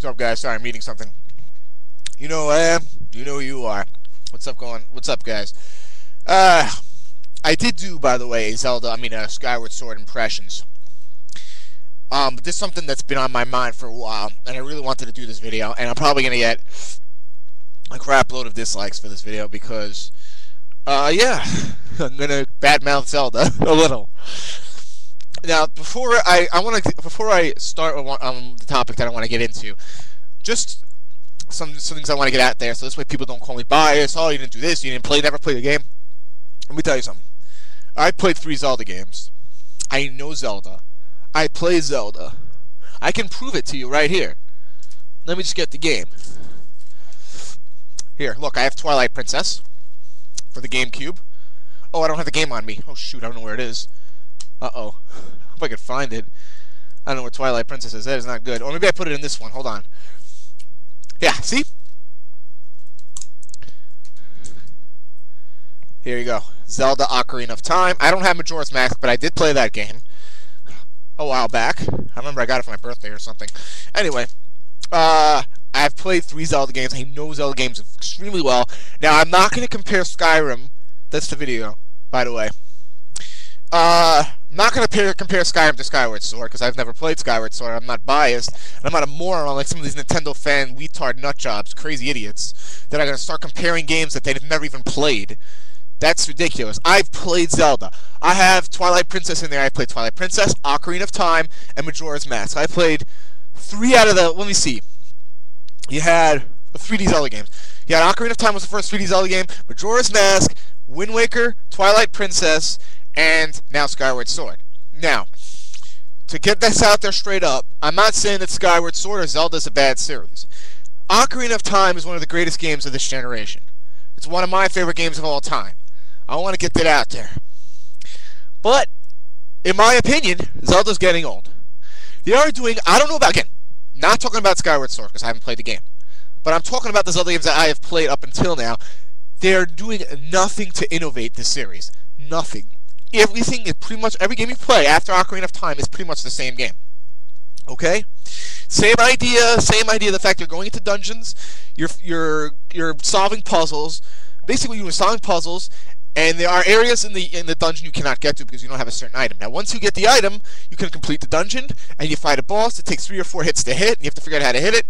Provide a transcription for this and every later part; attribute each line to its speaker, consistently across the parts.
Speaker 1: What's up, guys? Sorry, I'm eating something. You know who I am. You know who you are. What's up, guys? I did do, by the way, Skyward Sword impressions. But this is something that's been on my mind for a while, and I really wanted to do this video, and I'm probably gonna get a crap load of dislikes for this video because, yeah, I'm gonna badmouth Zelda a little. Now, before I start on the topic that I want to get into, just some things I want to get out there, so this way people don't call me biased. Oh, you didn't do this, you never play the game. Let me tell you something. I played 3 Zelda games. I know Zelda. I play Zelda. I can prove it to you right here. Let me just get the game. Here, look, I have Twilight Princess for the GameCube. Oh, I don't have the game on me. Oh, shoot, I don't know where it is. Uh-oh. Hope I can find it. I don't know where Twilight Princess is. That is not good. Or maybe I put it in this one. Hold on. Yeah, see? Here you go. Zelda Ocarina of Time. I don't have Majora's Mask, but I did play that game a while back. I remember I got it for my birthday or something. Anyway, I've played 3 Zelda games. I know Zelda games extremely well. Now, I'm not going to compare Skyrim. That's the video, by the way. I'm not going to compare Skyrim to Skyward Sword, because I've never played Skyward Sword. I'm not biased. And I'm not a moron like some of these Nintendo fan retard nutjobs, crazy idiots, that are going to start comparing games that they've never even played. That's ridiculous. I've played Zelda. I have Twilight Princess in there. I played Twilight Princess, Ocarina of Time, and Majora's Mask. I played 3 out of the... Let me see. You had 3D Zelda games. You had Ocarina of Time was the first 3D Zelda game, Majora's Mask, Wind Waker, Twilight Princess, and now Skyward Sword. Now, to get this out there straight up, I'm not saying that Skyward Sword or Zelda is a bad series. Ocarina of Time is one of the greatest games of this generation. It's one of my favorite games of all time. I want to get that out there. But, in my opinion, Zelda's getting old. They are doing, I don't know about, again, not talking about Skyward Sword because I haven't played the game. But I'm talking about the Zelda games that I have played up until now. They're doing nothing to innovate this series. Nothing. Everything is pretty much, every game you play after Ocarina of Time is pretty much the same game. Okay? Same idea, the fact you're going into dungeons, you're solving puzzles. Basically, you're solving puzzles, and there are areas in the dungeon you cannot get to because you don't have a certain item. Now, once you get the item, you can complete the dungeon, and you fight a boss. It takes 3 or 4 hits to hit, and you have to figure out how to hit it,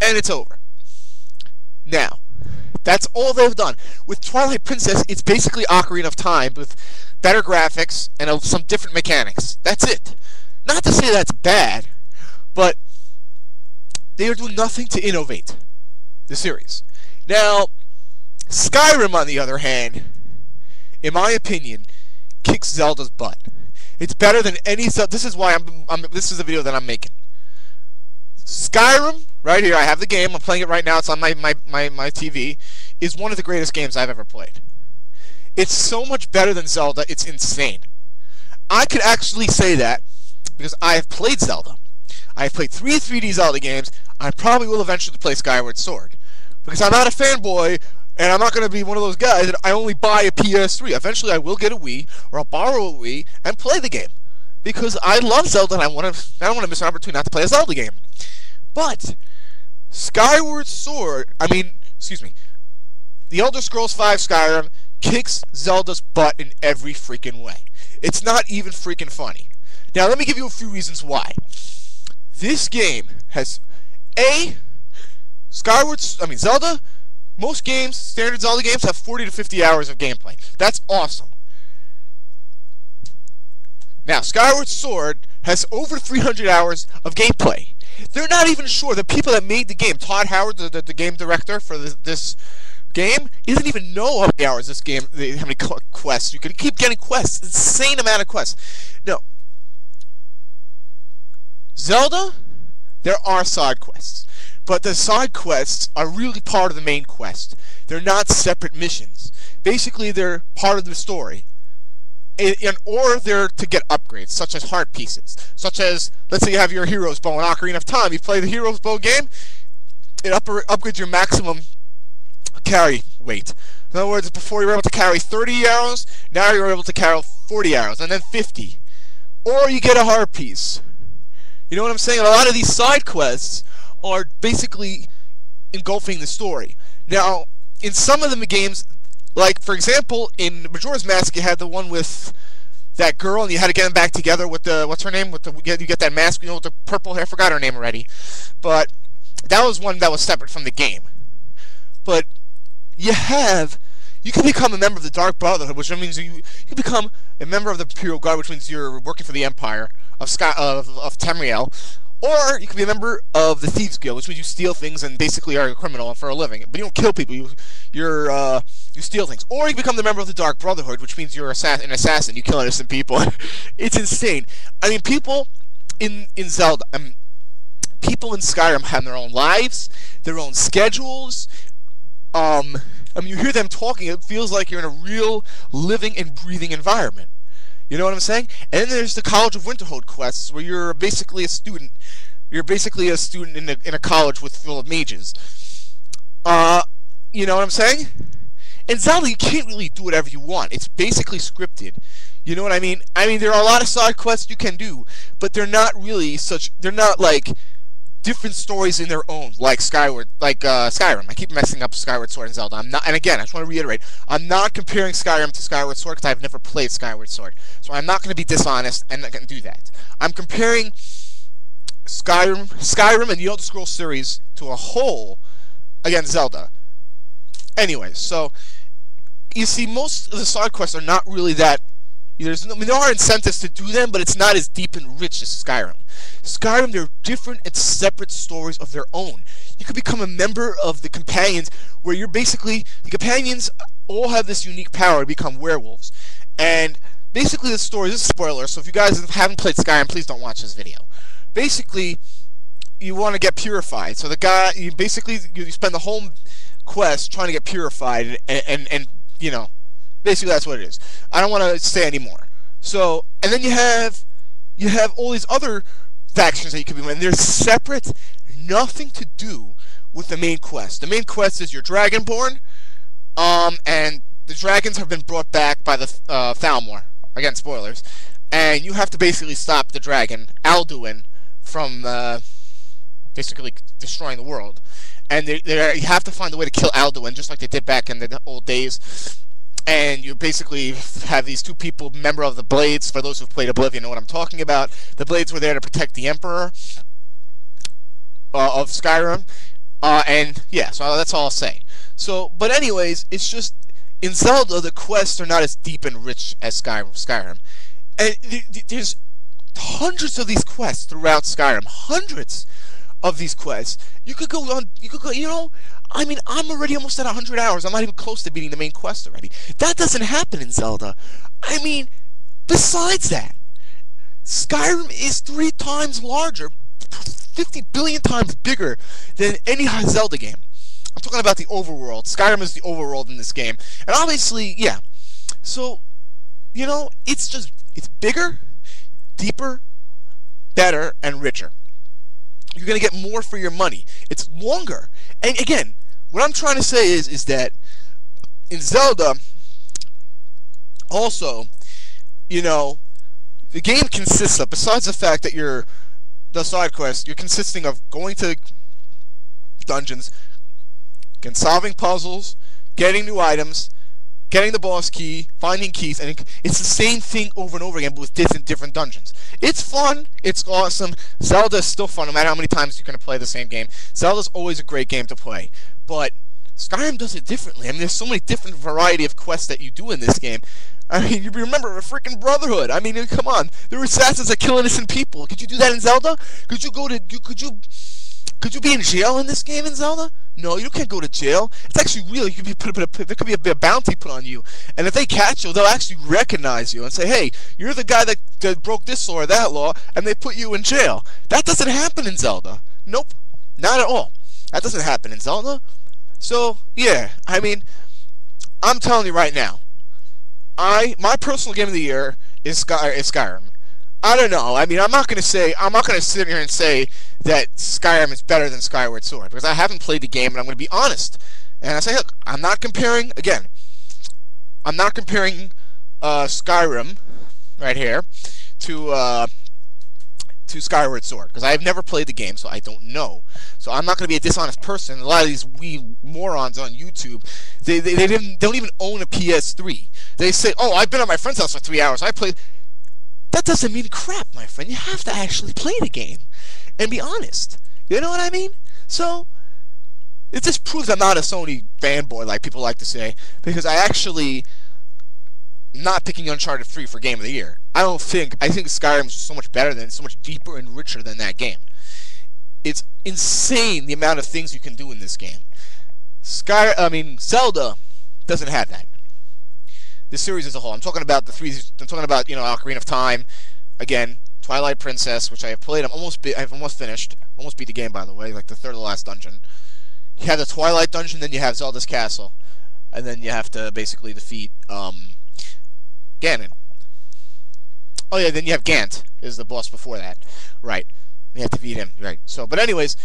Speaker 1: and it's over. Now, that's all they've done. With Twilight Princess, it's basically Ocarina of Time with better graphics and some different mechanics. That's it. Not to say that's bad, but they are doing nothing to innovate the series. Now, Skyrim, on the other hand, in my opinion, kicks Zelda's butt. It's better than any Zelda. This is why this is the video that I'm making. Skyrim, right here, I have the game. I'm playing it right now. It's on my TV. Is one of the greatest games I've ever played. It's so much better than Zelda. It's insane. I could actually say that because I have played Zelda. I have played 3 3D Zelda games. I probably will eventually play Skyward Sword because I'm not a fanboy. And I'm not going to be one of those guys that I only buy a PS3. Eventually, I will get a Wii, or I'll borrow a Wii, and play the game. Because I love Zelda, and I don't want to miss an opportunity not to play a Zelda game. But, Skyward Sword, The Elder Scrolls V Skyrim kicks Zelda's butt in every freaking way. It's not even freaking funny. Now, let me give you a few reasons why. This game has, Zelda... Most games, standard Zelda games, have 40 to 50 hours of gameplay. That's awesome. Now, Skyward Sword has over 300 hours of gameplay. They're not even sure. The people that made the game, Todd Howard, the game director for this game, he doesn't even know how many hours this game, how many quests. You can keep getting quests. Insane amount of quests. No. Zelda, there are side quests. But the side quests are really part of the main quest. They're not separate missions. Basically, they're part of the story. Or they're to get upgrades, such as heart pieces. Such as, let's say you have your Hero's Bow in Ocarina of Time. You play the Hero's Bow game, it upgrades your maximum carry weight. In other words, before you were able to carry 30 arrows, now you're able to carry 40 arrows, and then 50. Or you get a heart piece. You know what I'm saying? A lot of these side quests are basically engulfing the story. Now, in some of the games, like for example, in Majora's Mask, you had the one with that girl, and you had to get them back together with the what's her name? With the you get that mask, with the purple hair. I forgot her name already, but that was one that was separate from the game. But you can become a member of the Dark Brotherhood, which means you become a member of the Imperial Guard, which means you're working for the Empire of Tamriel. Or you can be a member of the Thieves Guild, which means you steal things and basically are a criminal for a living. But you don't kill people, you steal things. Or you become the member of the Dark Brotherhood, which means you're an assassin, you kill innocent people. It's insane. I mean, people in Zelda, people in Skyrim have their own lives, their own schedules. I mean, you hear them talking, it feels like you're in a real living and breathing environment. You know what I'm saying? And then there's the College of Winterhold quests, where you're basically a student. You're basically a student in a college full of mages. You know what I'm saying? In Zelda, you can't really do whatever you want. It's basically scripted. You know what I mean? I mean, there are a lot of side quests you can do, but they're not really they're not like different stories in their own, like Skyrim. I keep messing up Skyward Sword and Zelda. And again, I just want to reiterate, I'm not comparing Skyrim to Skyward Sword because I've never played Skyward Sword. So I'm not going to be dishonest and not going to do that. I'm comparing Skyrim and the Elder Scrolls series to a whole against Zelda. Anyways, so you see, most of the side quests are not really that. There are incentives to do them, but it's not as deep and rich as Skyrim. Skyrim, they're different and separate stories of their own. You could become a member of the Companions, where you're basically, the Companions all have this unique power to become werewolves. And basically the story, this is a spoiler, so if you guys haven't played Skyrim, please don't watch this video. Basically, you want to get purified. So you spend the whole quest trying to get purified, and you know, basically that's what it is. I don't want to say anymore. So, and then you have all these other factions that you can be in. They're separate, nothing to do with the main quest. The main quest is you're Dragonborn, and the dragons have been brought back by the Thalmor. Again, spoilers. And you have to basically stop the dragon, Alduin, from basically destroying the world. And you have to find a way to kill Alduin, just like they did back in the old days. And you basically have these two people, member of the Blades. For those who've played Oblivion know what I'm talking about. The Blades were there to protect the Emperor of Skyrim. And yeah, so that's all I'll say. So, but anyways, it's just, in Zelda, the quests are not as deep and rich as Skyrim. And there's hundreds of these quests throughout Skyrim. Hundreds of these quests. You could go, you know, I mean, I'm already almost at 100 hours. I'm not even close to beating the main quest already. That doesn't happen in Zelda. I mean, besides that, Skyrim is 3 times larger, 50 billion times bigger than any Zelda game. I'm talking about the overworld. Skyrim is the overworld in this game. And obviously, yeah. So, you know, it's bigger, deeper, better, and richer. You're going to get more for your money. It's longer. And again, what I'm trying to say is that in Zelda, also, you know, the game consists of, besides the fact that the side quest, you're consisting of going to dungeons, and solving puzzles, getting new items, getting the boss key, finding keys, and it's the same thing over and over again, but with different dungeons. It's fun. It's awesome. Zelda is still fun, no matter how many times you're going to play the same game. Zelda's always a great game to play, but Skyrim does it differently. I mean, there's so many different variety of quests that you do in this game. I mean, you remember a freaking Brotherhood. I mean, come on. There were assassins that kill innocent people. Could you do that in Zelda? Could you be in jail in this game in Zelda? No, you can't go to jail. It's actually real. You could there could be a bounty put on you, and if they catch you, they'll actually recognize you and say, "Hey, you're the guy that broke this law or that law," and they put you in jail. That doesn't happen in Zelda. Nope, not at all. That doesn't happen in Zelda. So yeah, I mean, I'm telling you right now, my personal game of the year is Skyrim. I don't know. I mean, I'm not gonna sit here and say that Skyrim is better than Skyward Sword, because I haven't played the game, and I'm gonna be honest. And I say, look, I'm not comparing Skyrim right here to to Skyward Sword, because I have never played the game, so I don't know. So I'm not going to be a dishonest person. A lot of these wee morons on YouTube, they don't even own a PS3. They say, oh, I've been at my friend's house for 3 hours. I played. That doesn't mean crap, my friend. You have to actually play the game and be honest. You know what I mean? So it just proves I'm not a Sony fanboy like people like to say, because I actually not picking Uncharted 3 for Game of the Year. I think Skyrim is so much better than, so much deeper and richer than that game. It's insane the amount of things you can do in this game. Zelda doesn't have that. The series as a whole. I'm talking about the three. I'm talking about, you know, Ocarina of Time, again, Twilight Princess, which I have played. I've almost finished. Almost beat the game, by the way, like the third to last dungeon. You have the Twilight dungeon, then you have Zelda's castle, and then you have to basically defeat Ganon. Oh yeah, then you have Gant is the boss before that, right? You have to beat him, right? So, but anyways,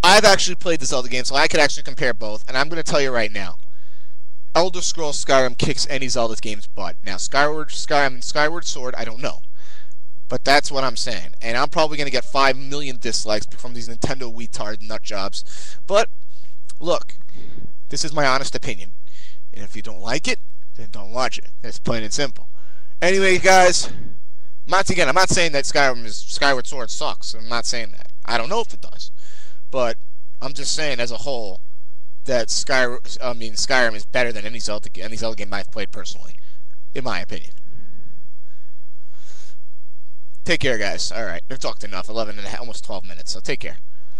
Speaker 1: I've actually played the Zelda game, so I could actually compare both, and I'm going to tell you right now, Elder Scrolls Skyrim kicks any Zelda game's butt. Now, Skyward Sword, I don't know, but that's what I'm saying, and I'm probably going to get 5 million dislikes from these Nintendo retard nut jobs. But look, this is my honest opinion, and if you don't like it, then don't watch it. It's plain and simple. Anyway, guys, I'm not saying that Skyward Sword sucks. I'm not saying that. I don't know if it does, but I'm just saying as a whole that Skyrim is better than any Zelda game I've played personally, in my opinion. Take care, guys. All right, I've talked enough. 11 and a half, almost 12 minutes. So take care.